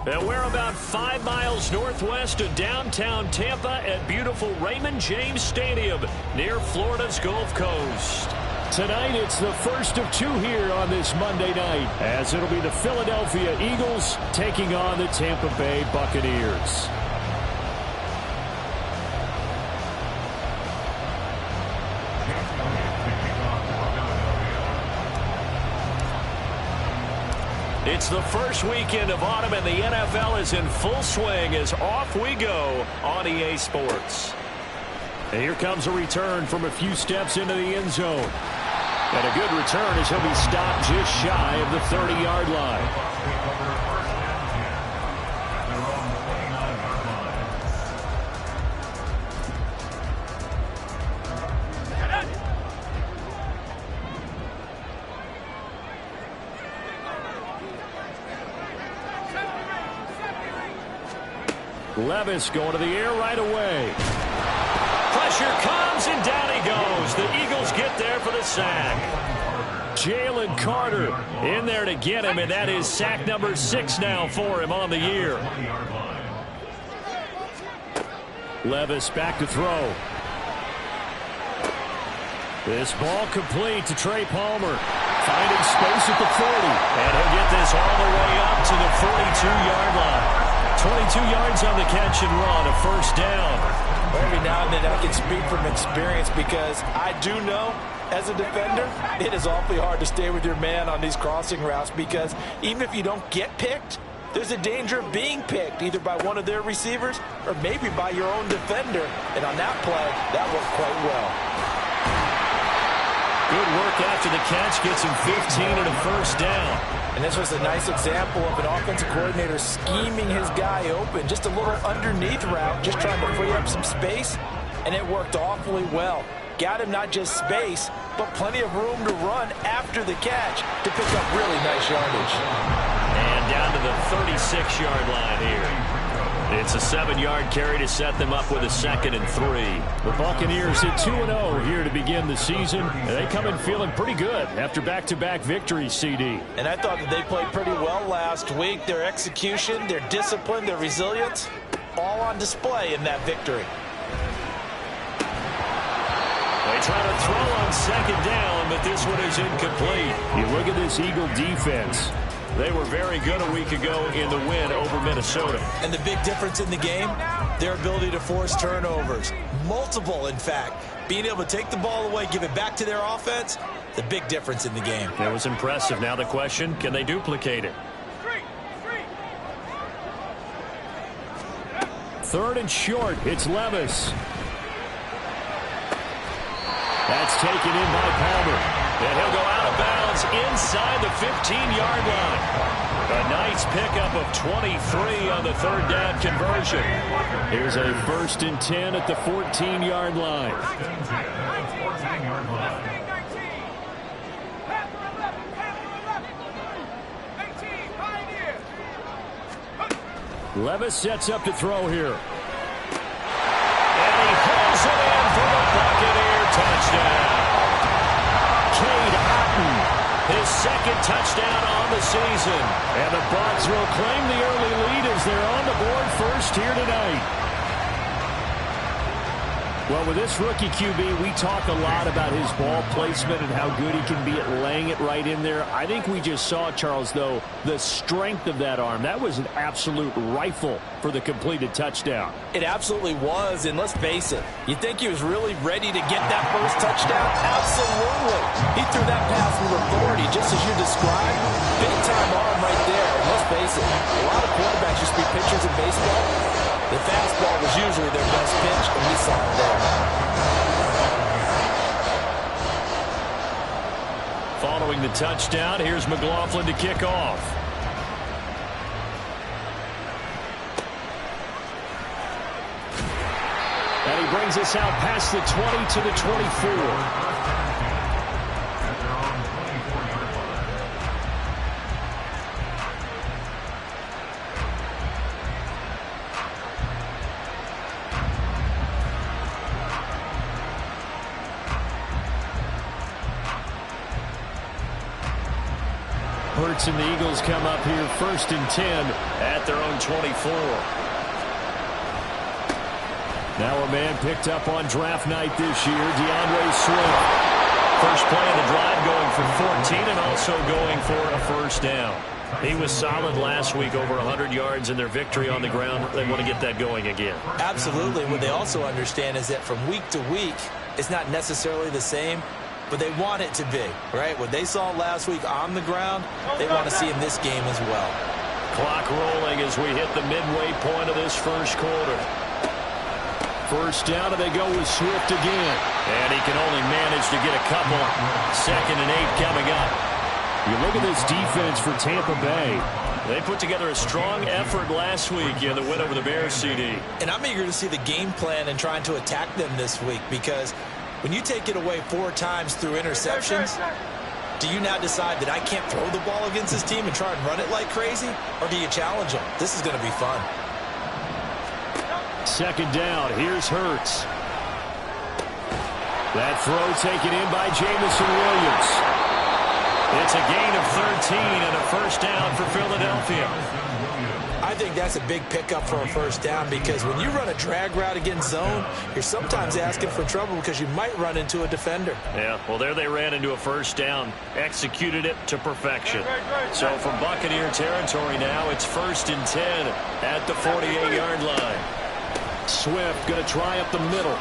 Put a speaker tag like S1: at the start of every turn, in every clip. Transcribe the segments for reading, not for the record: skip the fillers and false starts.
S1: And we're about 5 miles northwest of downtown Tampa at beautiful Raymond James Stadium near Florida's Gulf Coast. Tonight, it's the first of 2 here on this Monday night, as it'll be the Philadelphia Eagles taking on the Tampa Bay Buccaneers. It's the first weekend of autumn, and the NFL is in full swing as off we go on EA Sports. And here comes a return from a few steps into the end zone. And a good return as he'll be stopped just shy of the 30-yard line. Levis going to the air right away. Pressure comes, and down he goes. The Eagles get there for the sack. Jalen Carter in there to get him, and that is sack number 6 now for him on the year. Levis back to throw. This ball complete to Trey Palmer. Finding space at the 40. And he'll get this all the way up to the 42-yard line. 22 yards on the catch and run, a first down.
S2: Every now and then I can speak from experience because I do know as a defender it is awfully hard to stay with your man on these crossing routes because even if you don't get picked, there's a danger of being picked either by one of their receivers or maybe by your own defender. And on that play, that worked quite well.
S1: Good work after the catch, gets him 15 and a first down.
S2: And this was a nice example of an offensive coordinator scheming his guy open. Just a little underneath route, just trying to free up some space, and it worked awfully well. Got him not just space, but plenty of room to run after the catch to pick up really nice yardage.
S1: And down to the 36-yard line here. It's a 7-yard carry to set them up with a 2nd and 3. The Buccaneers hit 2-0 here to begin the season. And they come in feeling pretty good after back-to-back victories, CD.
S2: And I thought that they played pretty well last week. Their execution, their discipline, their resilience, all on display in that victory.
S1: They try to throw on 2nd down, but this one is incomplete. You look at this Eagle defense. They were very good a week ago in the win over Minnesota.
S2: And the big difference in the game, their ability to force turnovers. Multiple, in fact. Being able to take the ball away, give it back to their offense, the big difference in the game.
S1: It was impressive. Now the question, can they duplicate it? 3rd and short. It's Levis. That's taken in by Palmer. And he'll go out of bounds inside the 15-yard line. A nice pickup of 23 on the 3rd down conversion. Here's a 1st and 10 at the 14-yard line. Levis sets up to throw here. And he pulls it in for the Buccaneer touchdown. His 2nd touchdown on the season. And the Bucs will claim the early lead as they're on the board first here tonight. Well, with this rookie QB, we talk a lot about his ball placement and how good he can be at laying it right in there. I think we just saw, Charles, though, the strength of that arm. That was an absolute rifle for the completed touchdown.
S2: It absolutely was, and let's face it, you think he was really ready to get that first touchdown? Absolutely. He threw that pass with authority, just as you described. Big-time arm right there. And let's face it, a lot of quarterbacks used to be pitchers in baseball. The fastball was usually their best pitch, and we saw it there.
S1: Following the touchdown, here's McLaughlin to kick off. And he brings us out past the 20 to the 24. yards, and the Eagles come up here 1st and 10 at their own 24. Now a man picked up on draft night this year, DeAndre Swift. First play of the drive going for 14 and also going for a first down. He was solid last week, over 100 yards in their victory on the ground. They want to get that going again.
S2: Absolutely. What they also understand is that from week to week, it's not necessarily the same, but they want it to be, right? What they saw last week on the ground, they want to see in this game as well.
S1: Clock rolling as we hit the midway point of this first quarter. First down, and they go with Swift again. And he can only manage to get a couple. 2nd and 8 coming up. You look at this defense for Tampa Bay. They put together a strong effort last week in the win over the Bears, CD.
S2: And I'm eager to see the game plan and trying to attack them this week, because when you take it away 4 times through interceptions, do you now decide that I can't throw the ball against this team and try and run it like crazy? Or do you challenge them? This is going to be fun.
S1: 2nd down. Here's Hurts. That throw taken in by Jamison Williams. It's a gain of 13 and a first down for Philadelphia.
S2: I think that's a big pickup for a first down, because when you run a drag route against zone, you're sometimes asking for trouble because you might run into a defender.
S1: Yeah, well, there they ran into a first down, executed it to perfection. So from Buccaneer territory now, it's 1st and 10 at the 48-yard line. Swift going to try up the middle.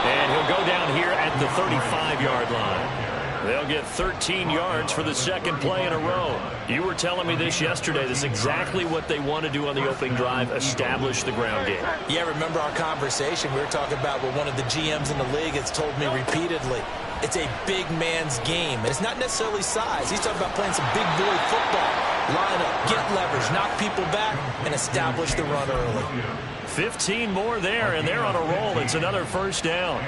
S1: And he'll go down here at the 35-yard line. They'll get 13 yards for the second play in a row. You were telling me this yesterday. This is exactly what they want to do on the opening drive, establish the ground game.
S2: Yeah, remember our conversation? We were talking about what one of the GMs in the league has told me repeatedly. It's a big man's game. And it's not necessarily size. He's talking about playing some big boy football. Line up, get leverage, knock people back, and establish the run early.
S1: 15 more there, and they're on a roll. It's another first down.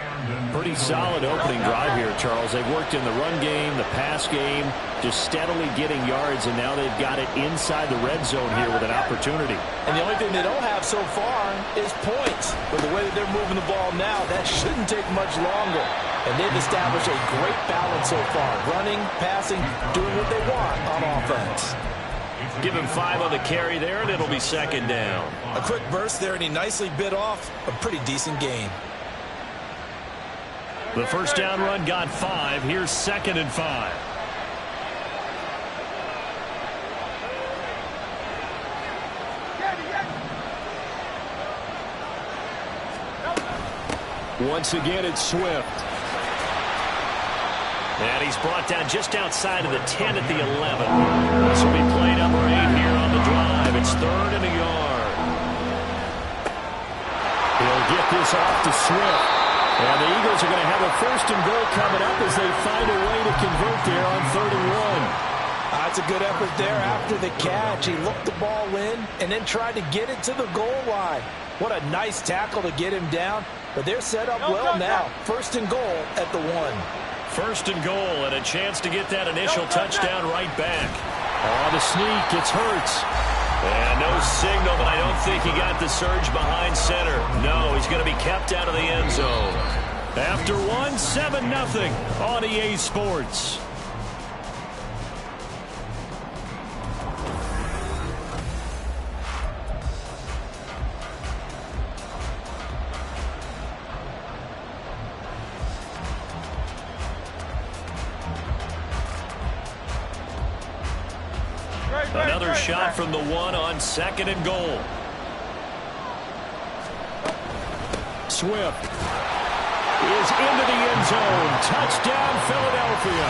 S1: Pretty solid opening drive here, Charles. They've worked in the run game, the pass game, just steadily getting yards, and now they've got it inside the red zone here with an opportunity.
S2: And the only thing they don't have so far is points. But the way that they're moving the ball now, that shouldn't take much longer. And they've established a great balance so far. Running, passing, doing what they want on offense.
S1: Give him 5 on the carry there, and it'll be 2nd down.
S2: A quick burst there, and he nicely bit off a pretty decent gain.
S1: The first down run got 5. Here's 2nd and 5. Once again, it's Swift. And he's brought down just outside of the 10 at the 11. This will be play number 8 here on the drive. It's 3rd and a yard. He'll get this off to Swift. And the Eagles are going to have a 1st and goal coming up as they find a way to convert there on 3rd and 1.
S2: That's a good effort there after the catch. He looked the ball in and then tried to get it to the goal line. What a nice tackle to get him down. But they're set up well now. 1st and goal at the 1.
S1: 1st and goal, and a chance to get that initial touchdown right back. Oh, the sneak, it's Hurts. And no signal, but I don't think he got the surge behind center. No, he's going to be kept out of the end zone. After 7-0 on EA Sports. Another shot from the 1 on 2nd and goal. Swift is into the end zone. Touchdown, Philadelphia.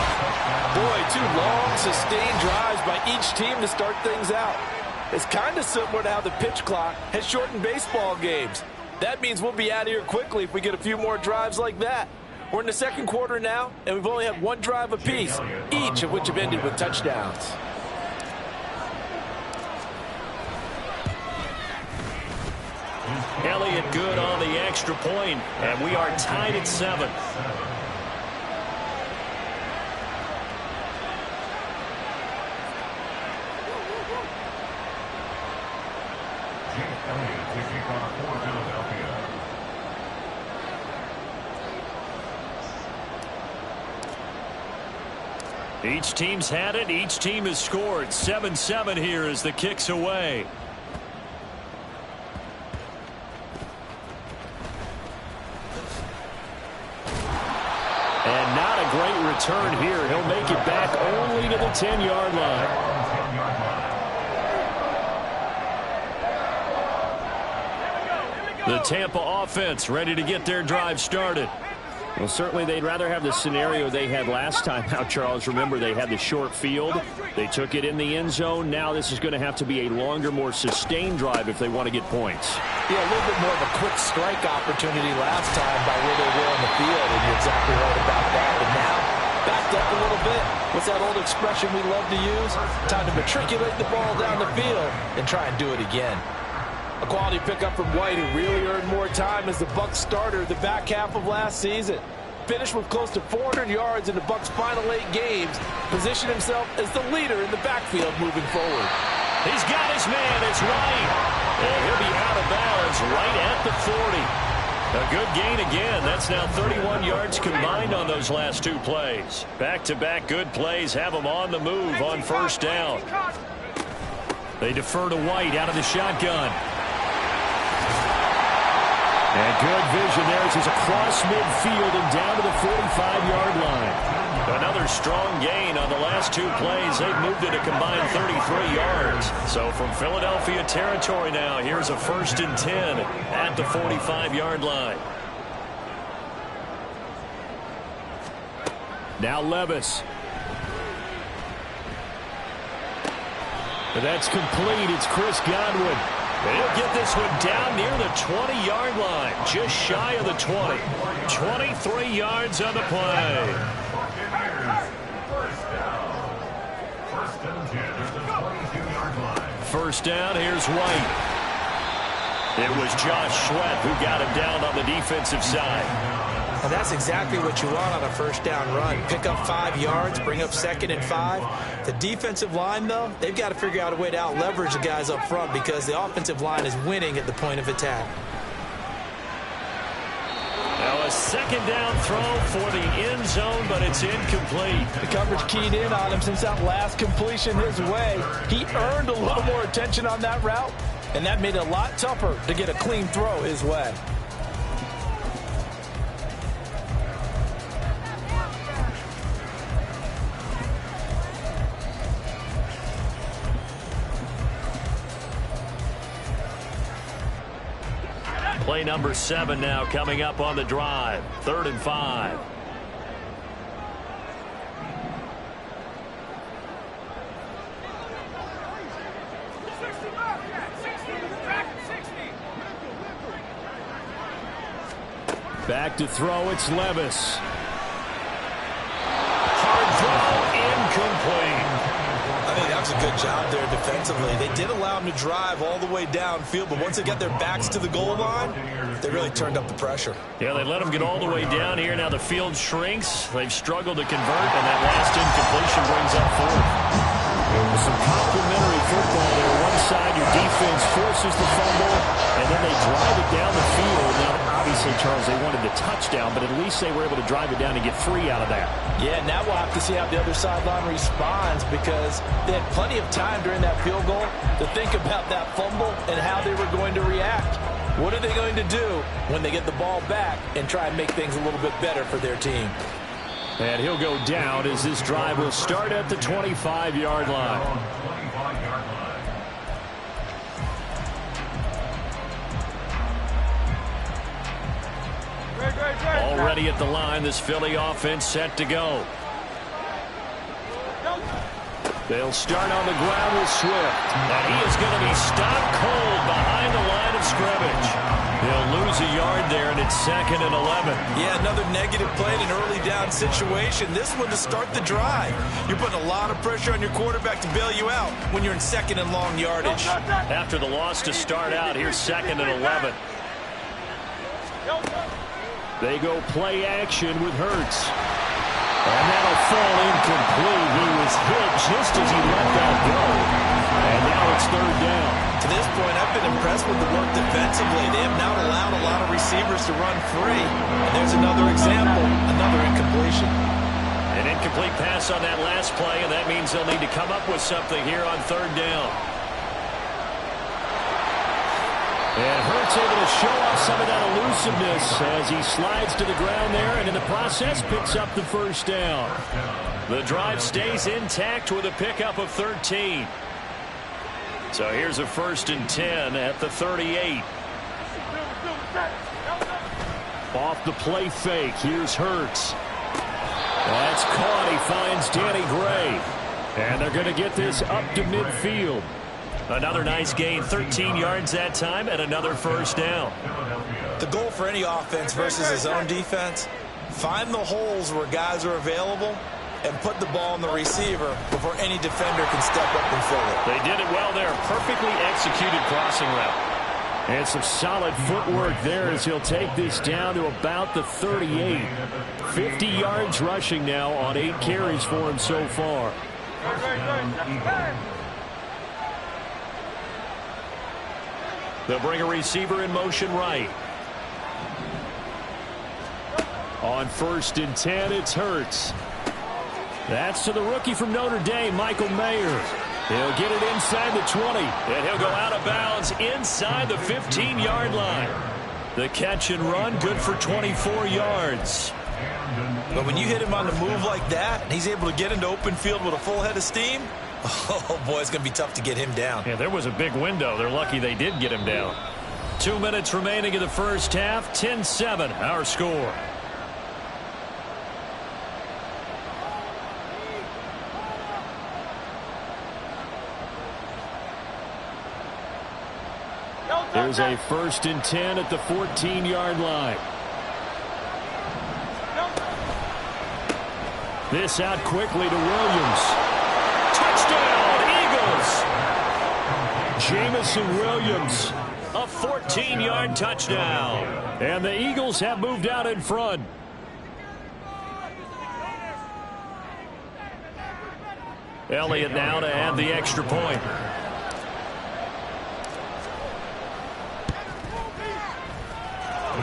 S2: Boy, 2 long, sustained drives by each team to start things out. It's kind of similar to how the pitch clock has shortened baseball games. That means we'll be out of here quickly if we get a few more drives like that. We're in the 2nd quarter now, and we've only had 1 drive apiece, each of which have ended with touchdowns.
S1: Elliott good on the extra point, and we are tied at 7. Each team's had it. Each team has scored. 7-7 here as the kick's away. And not a great return here. He'll make it back only to the 10-yard line. The Tampa offense ready to get their drive started.
S3: Well, certainly they'd rather have the scenario they had last time out, Charles. Remember, they had the short field. They took it in the end zone. Now this is going to have to be a longer, more sustained drive if they want to get points.
S2: Yeah, a little bit more of a quick strike opportunity last time by where they were on the field, and you're exactly right about that. But now, backed up a little bit. What's that old expression we love to use? Time to matriculate the ball down the field and try and do it again. A quality pickup from White, who really earned more time as the Bucs starter the back half of last season. Finished with close to 400 yards in the Bucs' final 8 games. Positioned himself as the leader in the backfield moving forward.
S1: He's got his man. It's White. And he'll be out of bounds right at the 40. A good gain again. That's now 31 yards combined on those last 2 plays. Back-to-back good plays have them on the move on first down. They defer to White out of the shotgun. And good vision there as he's across midfield and down to the 45-yard line. Another strong gain on the last 2 plays. They've moved it a combined 33 yards. So from Philadelphia territory now, here's a 1st and 10 at the 45-yard line. Now Levis. That's complete. It's Chris Godwin. He'll get this one down near the 20-yard line, just shy of the 20. 23 yards on the play. First down, here's White. It was Josh Sweat who got him down on the defensive side.
S2: And that's exactly what you want on a first down run. Pick up 5 yards, bring up 2nd and 5. The defensive line, though, they've got to figure out a way to out-leverage the guys up front because the offensive line is winning at the point of attack.
S1: Now a 2nd down throw for the end zone, but it's incomplete.
S2: The coverage keyed in on him since that last completion his way. He earned a little more attention on that route, and that made it a lot tougher to get a clean throw his way.
S1: Play number 7 now coming up on the drive. 3rd and 5. Back to throw, it's Levis. Hard throw, incomplete.
S2: I think that was a good job there defensively. They did allow him to drive all the way downfield, but once they got their backs to the goal line, they really turned up the pressure.
S1: Yeah, they let him get all the way down here. Now the field shrinks. They've struggled to convert, and that last incompletion brings up 4th. Some complimentary football there. One side, your defense forces the fumble, and then they drive it down the field. Now, obviously, Charles, they wanted the touchdown, but at least they were able to drive it down and get free out of that.
S2: Yeah, now we'll have to see how the other sideline responds because they had plenty of time during that field goal to think about that fumble and how they were going to react. What are they going to do when they get the ball back and try and make things a little bit better for their team?
S1: And he'll go down as this drive will start at the 25-yard line. Already at the line, this Philly offense set to go. They'll start on the ground with Swift. And he is going to be stopped cold behind the line of scrimmage. They'll lose a yard there, and it's 2nd and 11.
S2: Yeah, another negative play in an early down situation. This one to start the drive. You're putting a lot of pressure on your quarterback to bail you out when you're in 2nd and long yardage.
S1: After the loss to start out, here's 2nd and 11. They go play action with Hurts. And that'll fall incomplete. He was hit just as he let that go. And now it's 3rd down.
S2: To this point, I've been impressed with the work defensively. They have not allowed a lot of receivers to run free. And there's another example, another incompletion.
S1: An incomplete pass on that last play, and that means they'll need to come up with something here on third down. And Hurts able to show off some of that elusiveness as he slides to the ground there, and in the process picks up the first down. The drive stays intact with a pickup of 13. So here's a 1st and 10 at the 38. Off the play fake. Here's Hurts. That's caught. He finds Danny Gray. And they're going to get this up to midfield. Another nice gain, 13 yards that time, and another first down.
S2: The goal for any offense versus his own defense, find the holes where guys are available and put the ball in the receiver before any defender can step up and fill it.
S1: They did it well there. Perfectly executed crossing route.
S3: And some solid footwork there as he'll take this down to about the 38. 50 yards rushing now on 8 carries for him so far.
S1: They'll bring a receiver in motion right.
S3: On 1st and 10, it's Hurts. That's to the rookie from Notre Dame, Michael Mayer. He'll get it inside the 20.
S1: And he'll go out of bounds inside the 15-yard line. The catch and run, good for 24 yards.
S2: But when you hit him on the move like that, and he's able to get into open field with a full head of steam, oh, boy, it's going to be tough to get him down.
S1: Yeah, there was a big window. They're lucky they did get him down. 2 minutes remaining in the first half. 10-7, our score.
S3: There's a 1st and 10 at the 14-yard line. This out quickly to Williams.
S1: Touchdown, Eagles!
S3: Jamison Williams.
S1: A 14-yard touchdown.
S3: And the Eagles have moved out in front.
S1: Elliott now to add the extra point.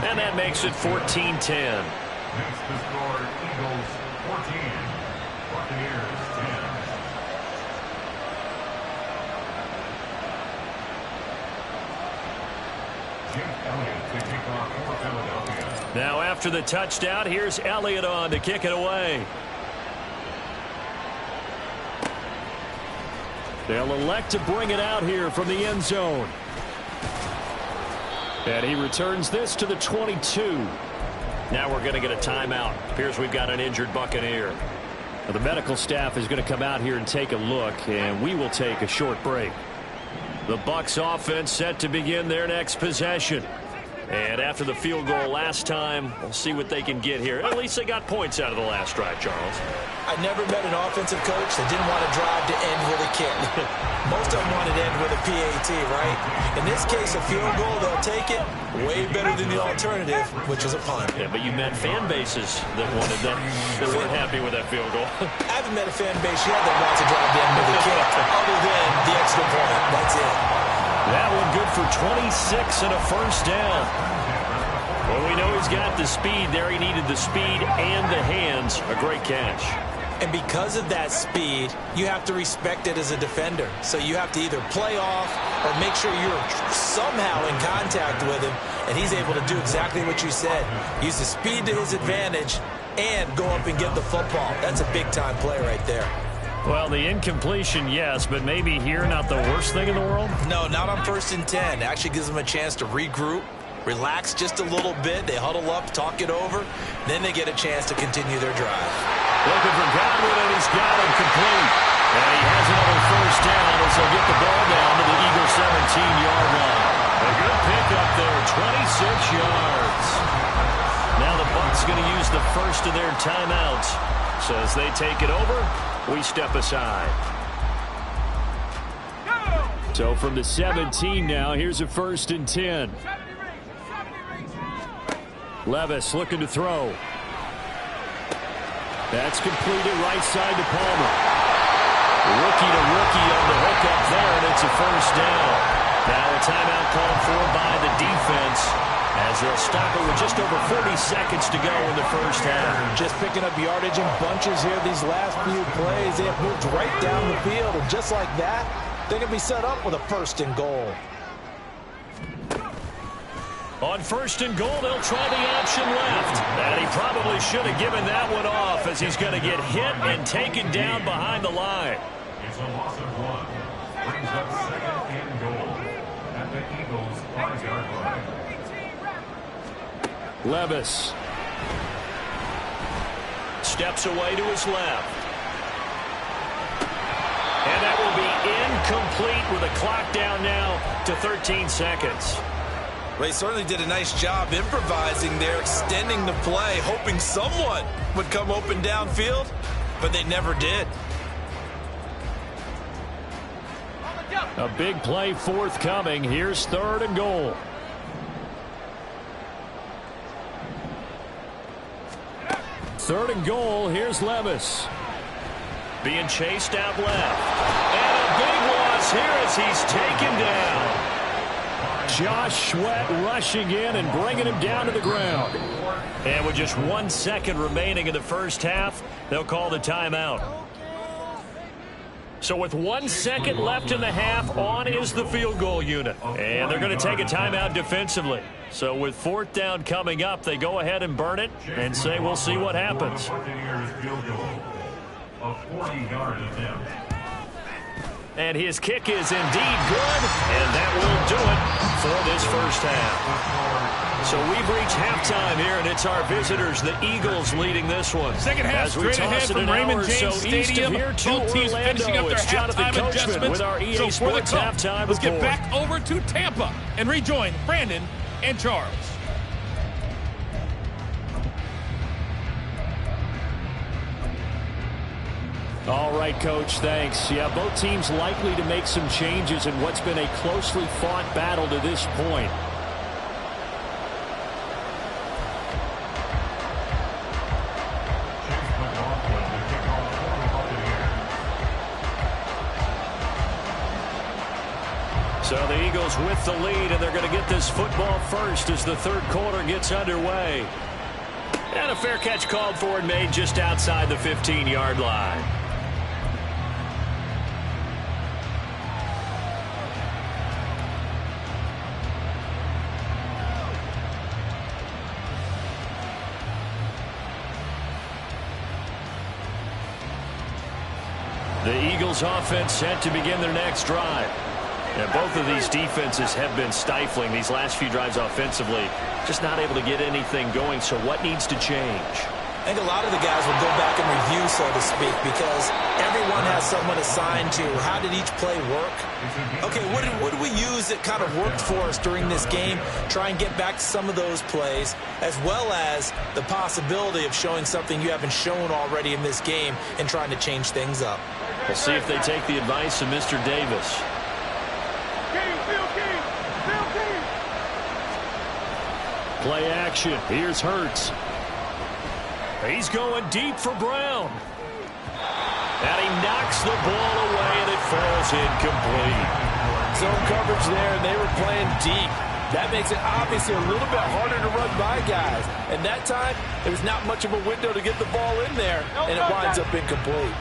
S1: And that makes it 14-10.
S4: Next to score, Eagles 14, Buccaneers 10. Jake Elliott to kick off for Philadelphia.
S1: Now after the touchdown, here's Elliott on to kick it away.
S3: They'll elect to bring it out here from the end zone. And he returns this to the 22.
S1: Now we're going to get a timeout. Appears we've got an injured Buccaneer.
S3: Now the medical staff is going to come out here and take a look, and we will take a short break.
S1: The Bucs offense set to begin their next possession. And after the field goal last time, we'll see what they can get here. At least they got points out of the last drive, Charles.
S2: I never met an offensive coach that didn't want to drive to end with a kick. Most of them wanted to end with a PAT, right? In this case, a field goal, they'll take it. Way better than the alternative, which is a punt.
S1: Yeah, but you met fan bases that wanted that, that weren't happy with that field goal.
S2: I haven't met a fan base yet that wants to drive to end with a kick, other than the extra point. That's it.
S1: That one good for 26 and a first down. Well, we know he's got the speed there. He needed the speed and the hands. A great catch.
S2: And because of that speed, you have to respect it as a defender. So you have to either play off or make sure you're somehow in contact with him. And he's able to do exactly what you said. Use the speed to his advantage and go up and get the football. That's a big-time play right there.
S1: Well, the incompletion, yes, but maybe here not the worst thing in the world?
S2: No, not on 1st and 10. It actually gives them a chance to regroup, relax just a little bit. They huddle up, talk it over. Then they get a chance to continue their drive.
S1: Looking for Godwin, and he's got him complete. And he has another first down as they'll get the ball down to the Eagles' 17-yard line. A good pickup there, 26 yards. Now the Bucs going to use the first of their timeouts. So as they take it over, we step aside.
S3: So from the 17 now, here's a 1st and 10. Levis looking to throw. That's completed right side to Palmer. Rookie to rookie on the hook up there, and it's a first down. Now a timeout called for by the defense.
S1: as they'll stop it with just over 40 seconds to go in the first half.
S2: Just picking up yardage in bunches here these last few plays. They have moved right down the field, and just like that, they're going to be set up with a 1st and goal.
S1: On 1st and goal, they'll try the option left. And he probably should have given that one off, as he's going to get hit and taken down behind the line.
S4: It's a loss of 1. Brings up 2nd and goal at the Eagles' 5-yard line.
S1: Levis steps away to his left. And that will be incomplete with a clock down now to 13 seconds.
S2: They certainly did a nice job improvising there, extending the play, hoping someone would come open downfield, but they never did.
S1: A big play forthcoming. Here's 3rd and goal. Third and goal. Here's Levis. Being chased out left. And a big loss here as he's taken down. Josh Sweat rushing in and bringing him down to the ground. And with just 1 second remaining in the first half, they'll call the timeout. So with 1 second left in the half, on is the field goal unit. And they're going to take a timeout defensively. So with 4th down coming up, they go ahead and burn it and say we'll see what happens. And his kick is indeed good, and that will do it for this first half. So we've reached halftime here, and it's our visitors, the Eagles, leading this one.
S5: Second half straight ahead from Raymond James Stadium. Both teams finishing up their halftime adjustments.
S1: With our EA
S5: so for the
S1: Sports
S5: Cup,
S1: halftime
S5: let's
S1: report.
S5: get back over to Tampa and rejoin Brandon and Charles.
S1: All right, Coach, thanks. Yeah, both teams likely to make some changes in what's been a closely fought battle to this point. So the Eagles with the lead, and they're going to get this football first as the 3rd quarter gets underway. And a fair catch called for and made just outside the 15-yard line. The Eagles offense set to begin their next drive. And both of these defenses have been stifling these last few drives offensively. Just not able to get anything going, so what needs to change?
S2: I think a lot of the guys will go back and review, so to speak, because everyone has someone assigned to how did each play work. Okay, what did we use that kind of worked for us during this game? Try and get back to some of those plays, as well as the possibility of showing something you haven't shown already in this game and trying to change things up.
S1: We'll see if they take the advice of Mr. Davis. Play action. Here's Hurts. He's going deep for Brown. And he knocks the ball away, and it falls incomplete.
S2: Zone coverage there, and they were playing deep. That makes it obviously a little bit harder to run by guys. And that time, there's not much of a window to get the ball in there, and it winds up incomplete.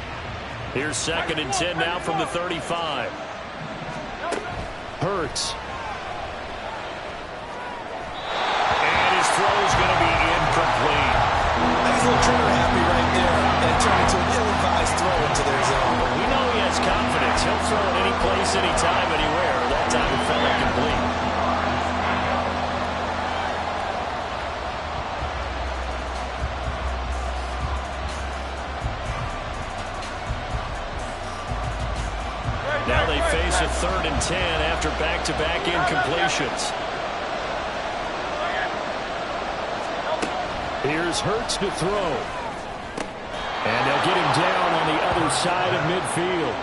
S1: Here's 2nd and 10 now from the 35. Hurts. And his throw is going to be incomplete.
S2: He's a little trigger happy right there. That turned into an ill-advised throw into their zone.
S1: We know he has confidence. He'll throw it any place, anytime, anywhere. That time it fell incomplete. Now they face a 3rd and 10 after back-to-back incompletions. Here's Hurts to throw. And they'll get him down on the other side of midfield.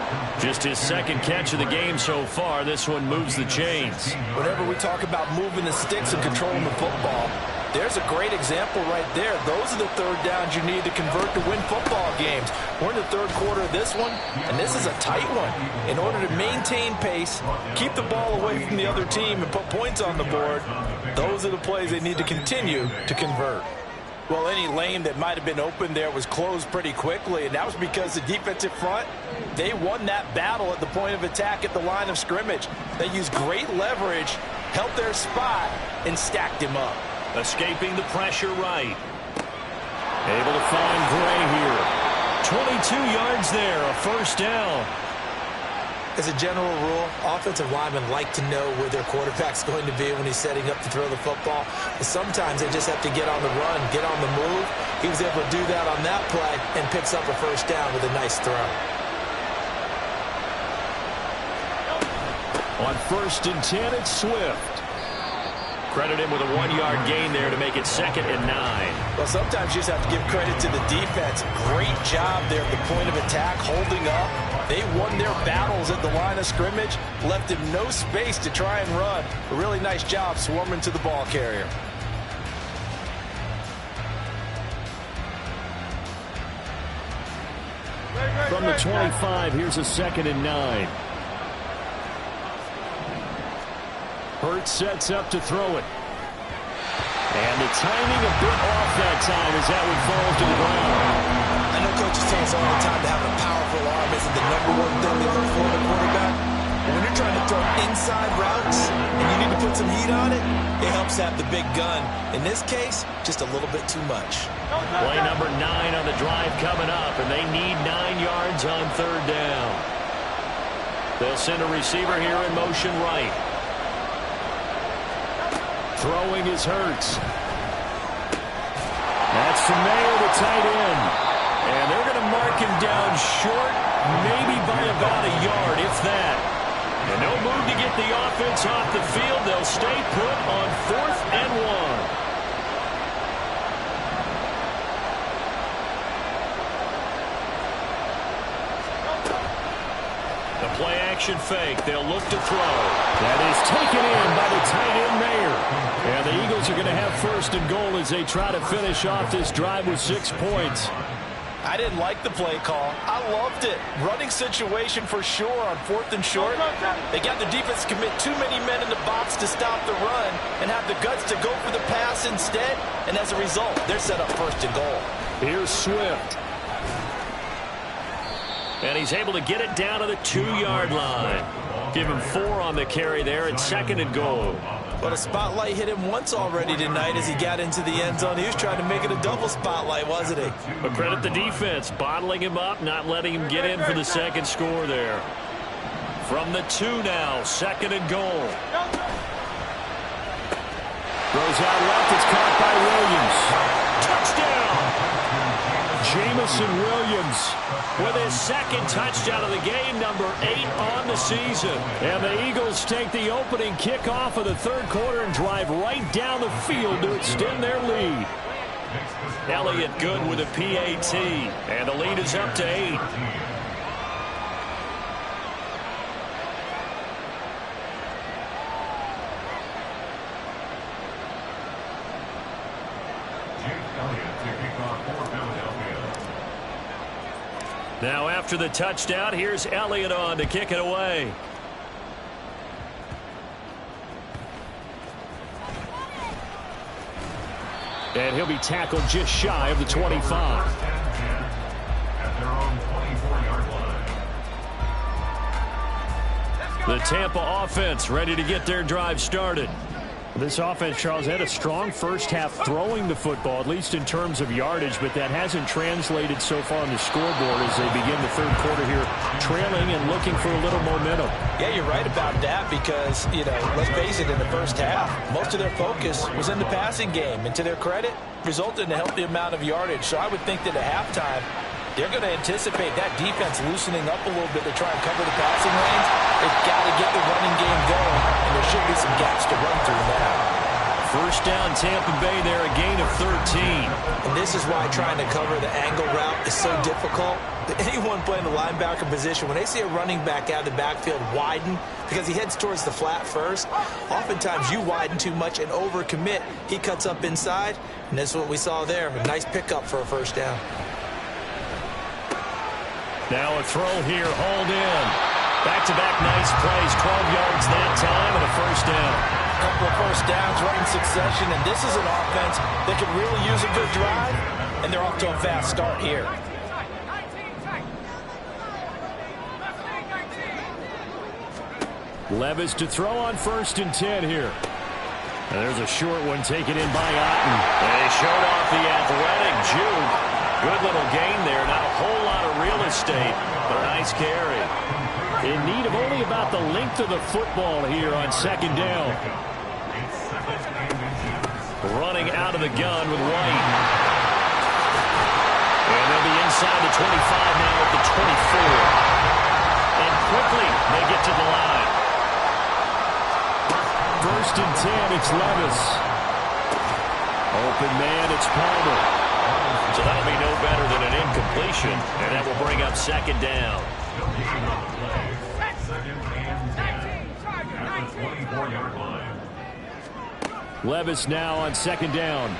S1: Just his 2nd catch of the game so far. This one moves the chains.
S2: Whenever we talk about moving the sticks and controlling the football, There's a great example right there. Those are the third downs you need to convert to win football games. We're in the third quarter of this one, and this is a tight one. In order to maintain pace, keep the ball away from the other team, and put points on the board, those are the plays they need to continue to convert. Well, any lane that might have been open there was closed pretty quickly, and that was because the defensive front, they won that battle at the point of attack at the line of scrimmage. They used great leverage, held their spot, and stacked him up.
S3: Escaping the pressure right. Able to find Gray here. 22 yards there, a first down.
S2: As a general rule, offensive linemen like to know where their quarterback's going to be when he's setting up to throw the football. But sometimes they just have to get on the run, get on the move. He was able to do that on that play and picks up a first down with a nice throw.
S3: On 1st and 10, it's Swift. Credit him with a 1-yard gain there to make it 2nd and 9.
S2: Well, sometimes you just have to give credit to the defense. Great job there at the point of attack, holding up. They won their battles at the line of scrimmage, left him no space to try and run. A really nice job swarming to the ball carrier.
S3: From the 25, here's a 2nd and 9. Hurts sets up to throw it. And the timing a bit off that time as that one falls to the ground.
S2: I know coaches tell us all the time that having a powerful arm isn't the #1 thing they look for in a quarterback. But when you're trying to throw inside routes and you need to put some heat on it, it helps have the big gun. In this case, just a little bit too much.
S3: Play number 9 on the drive coming up, and they need 9 yards on 3rd down. They'll send a receiver here in motion right. Throwing is Hurts. That's to Mayer, the tight end. And they're going to mark him down short, maybe by about a yard, if that. And no move to get the offense off the field. They'll stay put on 4th and 1. The play-action fake. They'll look to throw. That is taken in by the tight end, Mayer. And the Eagles are going to have 1st and goal as they try to finish off this drive with 6 points.
S2: I didn't like the play call. I loved it. Running situation for sure on 4th and short. They got the defense to commit too many men in the box to stop the run and have the guts to go for the pass instead. And as a result, they're set up 1st and goal.
S3: Here's Swift. And he's able to get it down to the 2-yard line. Give him 4 on the carry there and 2nd and goal.
S2: But a spotlight hit him once already tonight as he got into the end zone. He was trying to make it a double spotlight, wasn't he?
S3: But credit the defense, bottling him up, not letting him get in for the 2nd score there. From the 2 now, 2nd and goal. Throws out left, it's caught by Williams. Touchdown! Jamison Williams with his 2nd touchdown of the game, number 8 on the season. And the Eagles take the opening kickoff of the 3rd quarter and drive right down the field to extend their lead. Elliott good with a PAT, and the lead is up to 8. Now after the touchdown, here's Elliott on to kick it away. And he'll be tackled just shy of the 25.
S4: At their own 24-yard line.
S3: The Tampa offense ready to get their drive started. This offense, Charles, had a strong first half throwing the football, at least in terms of yardage, but that hasn't translated so far on the scoreboard as they begin the 3rd quarter here, trailing and looking for a little momentum.
S2: Yeah, you're right about that because, let's face it, in the first half, most of their focus was in the passing game, and to their credit, resulted in a healthy amount of yardage. So I would think that at halftime, they're going to anticipate that defense loosening up a little bit to try and cover the passing lanes. They've got to get the running game going, and there should be some gaps to run through now.
S1: First down, Tampa Bay there, a gain of 13.
S2: And this is why trying to cover the angle route is so difficult. Anyone playing the linebacker position, when they see a running back out of the backfield widen, because he heads towards the flat first, oftentimes you widen too much and overcommit. He cuts up inside, and that's what we saw there. A nice pickup for a first down.
S1: Now a throw here, hauled in. Back-to-back nice plays, 12 yards that time, and a first down.
S2: A couple of first downs right in succession, and this is an offense that could really use a good drive, and they're off to a fast start here.
S3: Levis to throw on 1st and 10 here. And there's a short one taken in by Otten.
S1: They showed off the athletic juke. Good little gain there. Not a whole lot of real estate, but a nice carry.
S3: In need of only about the length of the football here on 2nd down.
S1: Running out of the gun with White. And they'll be inside the 25 now at the 24. And quickly they get to the line.
S3: 1st and 10, it's Levis. Open man, it's Palmer.
S1: So that'll be no better than an incompletion, and that will bring up 2nd down.
S3: Levis now on 2nd down.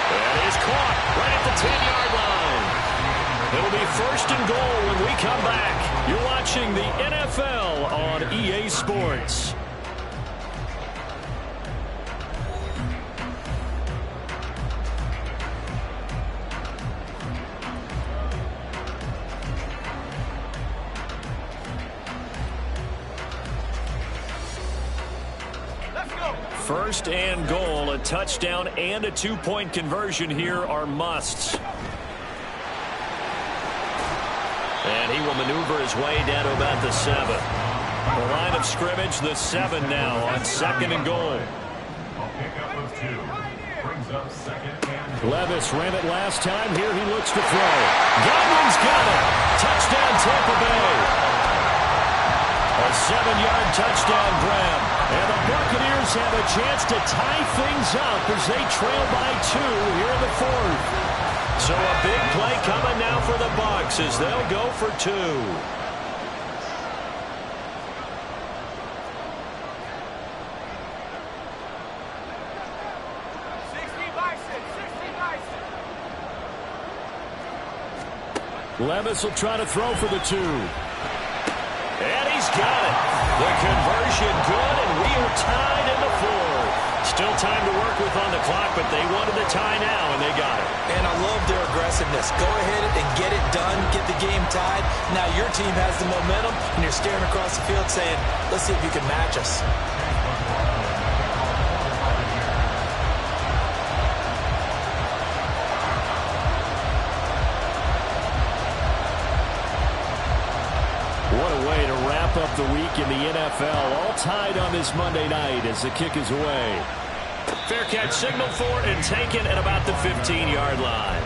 S1: That is caught right at the 10-yard line. It'll be 1st and goal when we come back. You're watching the NFL on EA Sports. First and goal, a touchdown and a 2-point conversion here are musts. And he will maneuver his way down to about the 7. The line of scrimmage, the 7 now on 2nd and goal.
S3: Levis ran it last time. Here he looks to throw. Godwin's got it. Touchdown Tampa Bay. A 7-yard touchdown grab. And the Buccaneers have a chance to tie things up as they trail by 2 here in the 4th.
S1: So a big play coming now for the Bucs as they'll go for 2.
S3: Levis will try to throw for the 2.
S1: And he's got it. The conversion good, and we are tied in the 4th. Still time to work with on the clock, but they wanted the tie now, and they got it.
S2: And I love their aggressiveness. Go ahead and get it done, get the game tied. Now your team has the momentum, and you're staring across the field saying, let's see if you can match us.
S3: What a way to wrap up the week in the NFL. All tied on this Monday night as the kick is away.
S1: Fair catch signaled for and taken at about the 15-yard line.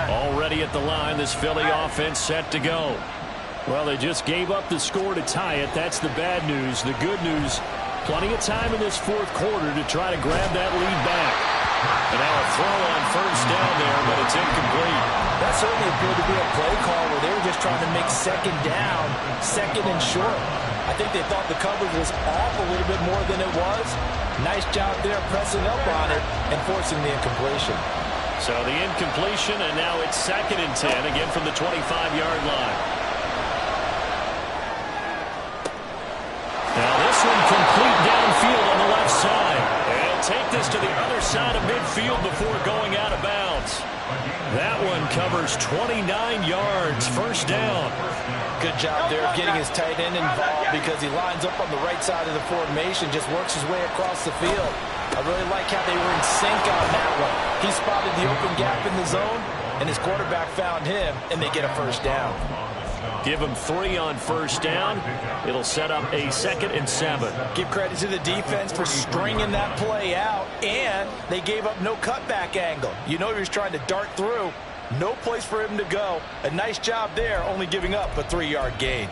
S1: Already at the line, this Philly offense set to go.
S3: Well, they just gave up the score to tie it. That's the bad news. The good news, plenty of time in this 4th quarter to try to grab that lead back.
S1: And now a throw on 1st down there, but it's incomplete.
S2: That certainly appeared to be a play call where they were just trying to make 2nd down, 2nd and short. I think they thought the coverage was off a little bit more than it was. Nice job there pressing up on it and forcing the incompletion.
S1: So the incompletion, and now it's 2nd and 10, again from the 25-yard line.
S3: Now this one complete downfield on the left side.
S1: And take this to the other side of midfield before going out of bounds.
S3: That one covers 29 yards, 1st down.
S2: Good job there of getting his tight end involved because he lines up on the right side of the formation, just works his way across the field. I really like how they were in sync on that one. He spotted the open gap in the zone, and his quarterback found him, and they get a 1st down.
S1: Give him 3 on first down. It'll set up a 2nd and 7.
S2: Give credit to the defense for stringing that play out, and they gave up no cutback angle. You know he was trying to dart through. No place for him to go. A nice job there, only giving up a 3-yard gain.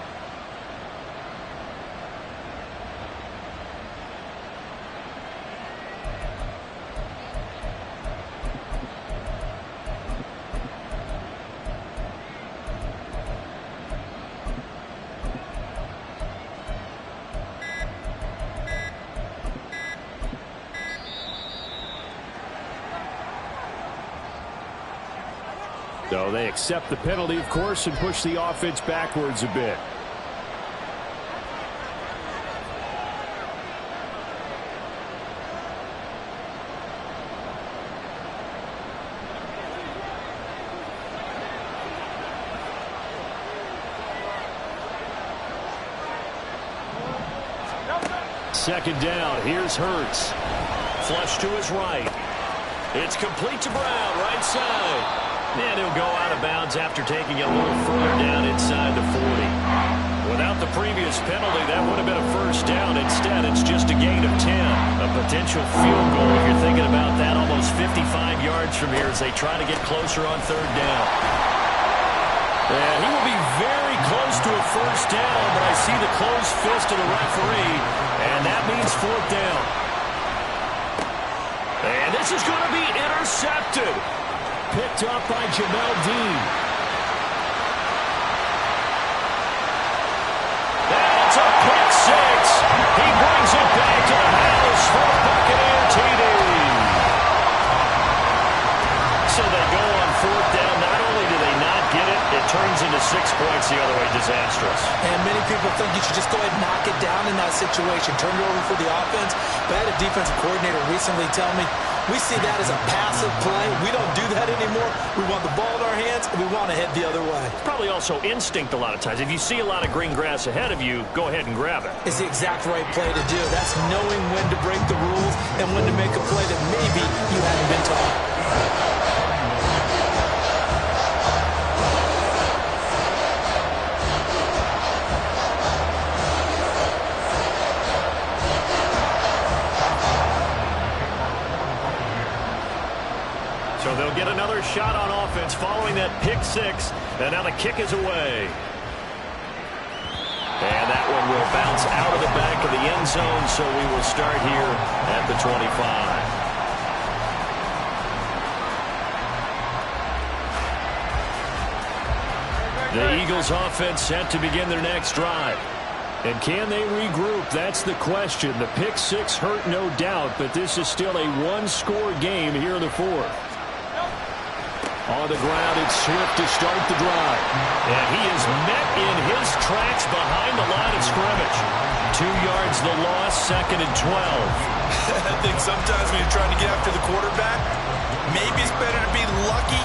S3: So they accept the penalty, of course, and push the offense backwards a bit. Second down. Here's Hurts.
S1: Flush to his right. It's complete to Brown, right side. And he'll go out of bounds after taking it a little further down inside the 40. Without the previous penalty, that would have been a first down. Instead, it's just a gain of 10. A potential field goal, if you're thinking about that, almost 55 yards from here as they try to get closer on third down. And he will be very close to a first down, but I see the closed fist of the referee, and that means 4th down. And this is going to be intercepted. Picked up by Jamel Dean. And it's a pick 6. He brings it back to the house for a Buccaneer TD. So they go on 4th down. Not only do they not get it, it turns into 6 points the other way. Disastrous.
S2: And many people think you should just go ahead and knock it down in that situation. Turn it over for the offense. But I had a defensive coordinator recently tell me, we see that as a passive play. We don't do that anymore. We want the ball in our hands, and we want to head the other way.
S1: Probably also instinct a lot of times. If you see a lot of green grass ahead of you, go ahead and grab it.
S2: It's the exact right play to do. That's knowing when to break the rules and when to make a play that maybe you hadn't been taught.
S1: So they'll get another shot on offense following that pick 6. And now the kick is away. And that one will bounce out of the back of the end zone. So we will start here at the 25. The Eagles offense set to begin their next drive. And can they regroup? That's the question. The pick 6 hurt, no doubt, but this is still a one-score game here in the 4th. On the ground, it's Swift to start the drive. And he is met in his tracks behind the line of scrimmage. 2 yards the loss, 2nd and 12.
S2: I think sometimes when you're trying to get after the quarterback, maybe it's better to be lucky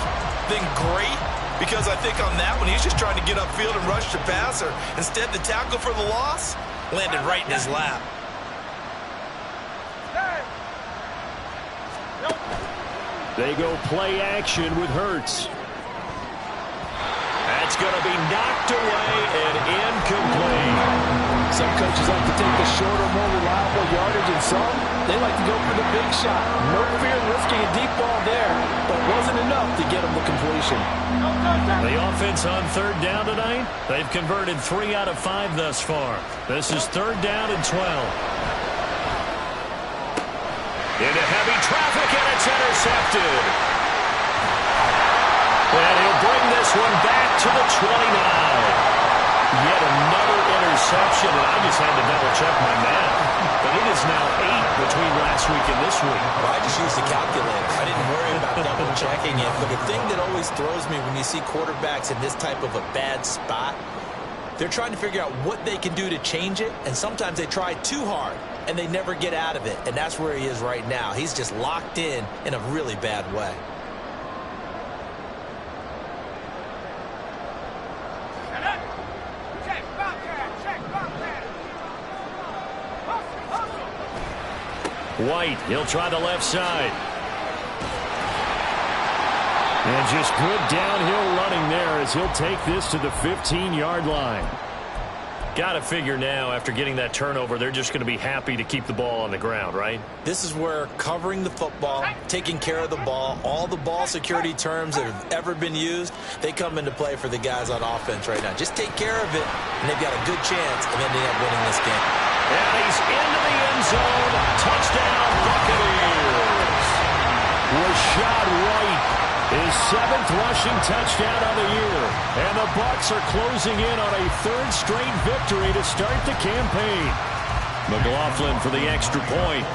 S2: than great. Because I think on that one, he's just trying to get upfield and rush the passer. Instead, the tackle for the loss landed right in his lap.
S3: They go play action with Hurts.
S1: That's going to be knocked away and incomplete.
S2: Some coaches like to take the shorter, more reliable yardage, and some, they like to go for the big shot. No fear risking a deep ball there, but it wasn't enough to get him the completion.
S1: The offense on 3rd down tonight, they've converted 3 out of 5 thus far. This is 3rd down and 12. Into heavy traffic, and it's intercepted. And he'll bring this one back to the 29. Yet another interception, and I just had to double-check my math. But it is now 8 between last week and this week.
S2: Well, I just used the calculator. I didn't worry about double-checking it. But the thing that always throws me when you see quarterbacks in this type of a bad spot, they're trying to figure out what they can do to change it, and sometimes they try too hard, and they never get out of it. And that's where he is right now. He's just locked in a really bad way.
S1: White, he'll try the left side. And just good downhill
S3: running there as he'll take this to the 15-yard line.
S1: Got to figure now, after getting that turnover, they're just going to be happy to keep the ball on the ground, right?
S2: This is where covering the football, taking care of the ball, all the ball security terms that have ever been used, they come into play for the guys on offense right now. Just take care of it, and they've got a good chance of ending up winning this game.
S1: And he's into the end zone. Touchdown, Buccaneers.
S3: Rashad White, his 7th rushing touchdown of the year. And the Bucs are closing in on a 3rd straight victory to start the campaign.
S1: McLaughlin for the extra point.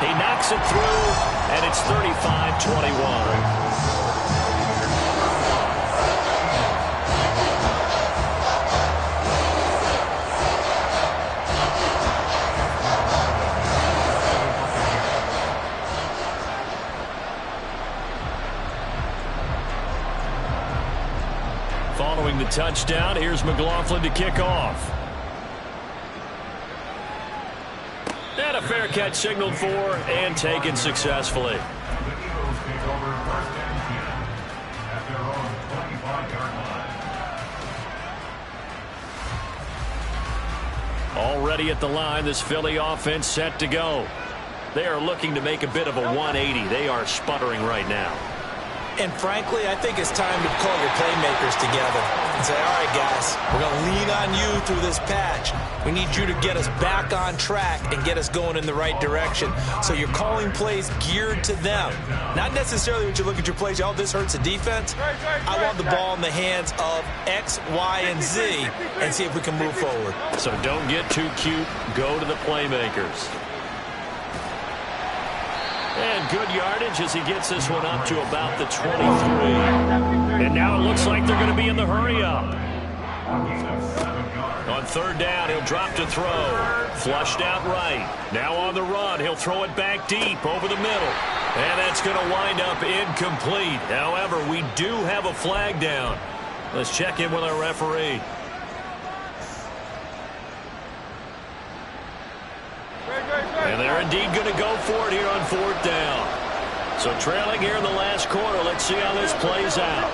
S1: He knocks it through, and it's 35-21. Following the touchdown, here's McLaughlin to kick off. And a fair catch signaled for and taken successfully.
S4: The Eagles take over 1st and 10 at their own 25-yard line.
S1: Already at the line, this Philly offense set to go. They are looking to make a bit of a 180. They are sputtering right now.
S2: And frankly, I think it's time to call your playmakers together and say, all right, guys, we're going to lean on you through this patch. We need you to get us back on track and get us going in the right direction. So you're calling plays geared to them. Not necessarily when you look at your plays, oh, this hurts the defense. I want the ball in the hands of X, Y, and Z and see if we can move forward.
S1: So don't get too cute. Go to the playmakers. And good yardage as he gets this one up to about the 23. And now it looks like they're going to be in the hurry-up. On 3rd down, he'll drop to throw. Flushed out right. Now on the run, he'll throw it back deep over the middle. And that's going to wind up incomplete. However, we do have a flag down. Let's check in with our referee. And they're indeed going to go for it here on 4th down. So trailing here in the last quarter. Let's see how this plays out.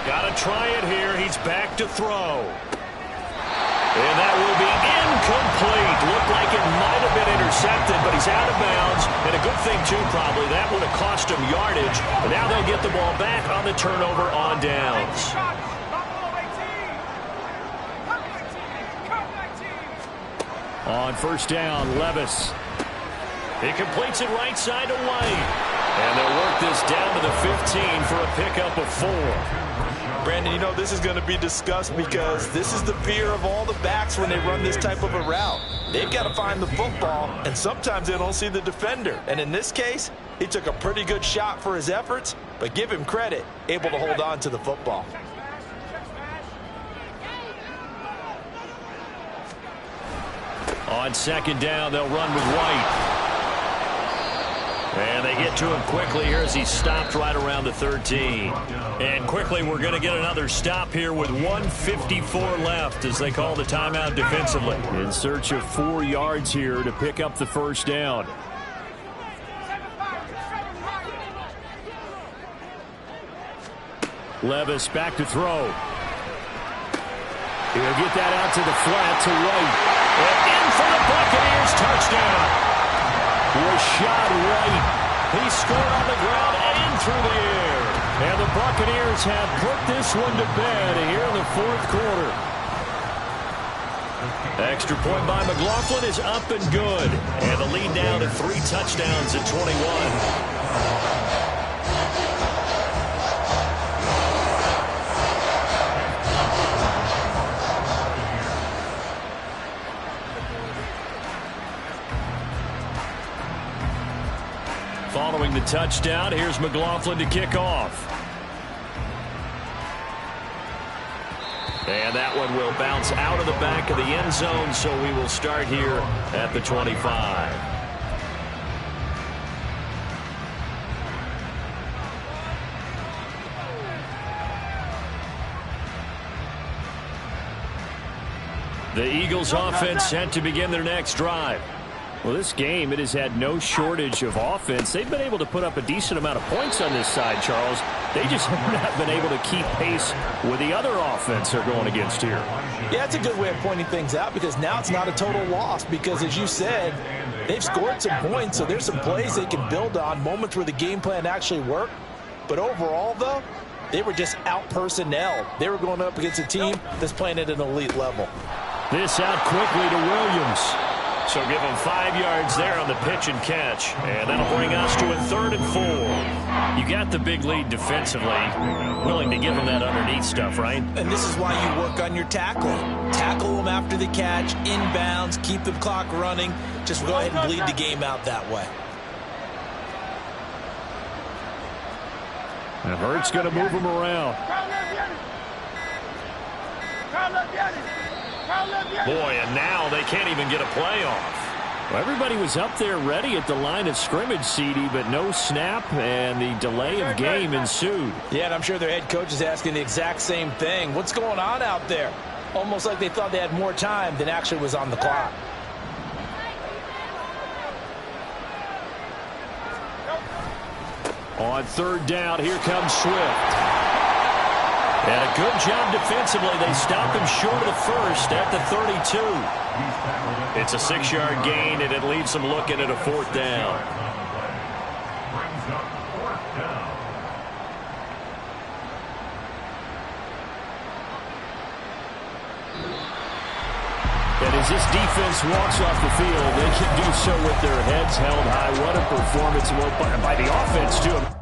S1: Got to try it here. He's back to throw. And that will be incomplete. Looked like it might have been intercepted, but he's out of bounds. And a good thing, too, probably. That would have cost him yardage. But now they'll get the ball back on the turnover on downs.
S3: On 1st down, Levis.
S1: He completes it right side to White. And they'll work this down to the 15 for a pickup of 4.
S2: Brandon, you know this is going to be discussed because this is the fear of all the backs when they run this type of a route. They've got to find the football, and sometimes they don't see the defender. And in this case, he took a pretty good shot for his efforts, but give him credit, able to hold on to the football.
S1: On 2nd down, they'll run with White. And they get to him quickly here as he's stopped right around the 13. And quickly, we're going to get another stop here with 1:54 left as they call the timeout defensively.
S3: In search of 4 yards here to pick up the 1st down. Levis back to throw. He'll get that out to the flat to White.
S1: And in for the Buccaneers touchdown.
S3: Rashad White.
S1: He scored on the ground and through the air.
S3: And the Buccaneers have put this one to bed here in the 4th quarter.
S1: Extra point by McLaughlin is up and good. And the lead now to 3 touchdowns at 21. Following the touchdown, here's McLaughlin to kick off. And that one will bounce out of the back of the end zone, so we will start here at the 25. The Eagles offense set to begin their next drive.
S3: Well, this game, it has had no shortage of offense. They've been able to put up a decent amount of points on this side, Charles. They just have not been able to keep pace with the other offense they're going against here.
S2: Yeah, it's a good way of pointing things out because now it's not a total loss because, as you said, they've scored some points, so there's some plays they can build on, moments where the game plan actually worked. But overall, though, they were just out-personnel. They were going up against a team that's playing at an elite level.
S1: This out quickly to Williams. So give him 5 yards there on the pitch and catch. And that'll bring us to a 3rd and 4. You got the big lead defensively. Willing to give them that underneath stuff, right?
S2: And this is why you work on your tackling. Tackle them after the catch, inbounds, keep the clock running. Just go ahead and bleed the game out that way.
S1: And Hurts going to move him around. Boy, and now they can't even get a play off.
S3: Well, everybody was up there ready at the line of scrimmage, CD, but no snap, and the delay of game ensued.
S2: Yeah, and I'm sure their head coach is asking the exact same thing. What's going on out there? Almost like they thought they had more time than actually was on the clock.
S1: On 3rd down, here comes Swift. And a good job defensively. They stop him short of the first at the 32. It's a 6-yard gain, and it leaves them looking at a 4th down. And as this defense walks off the field, they can do so with their heads held high. What a performance by the offense, too.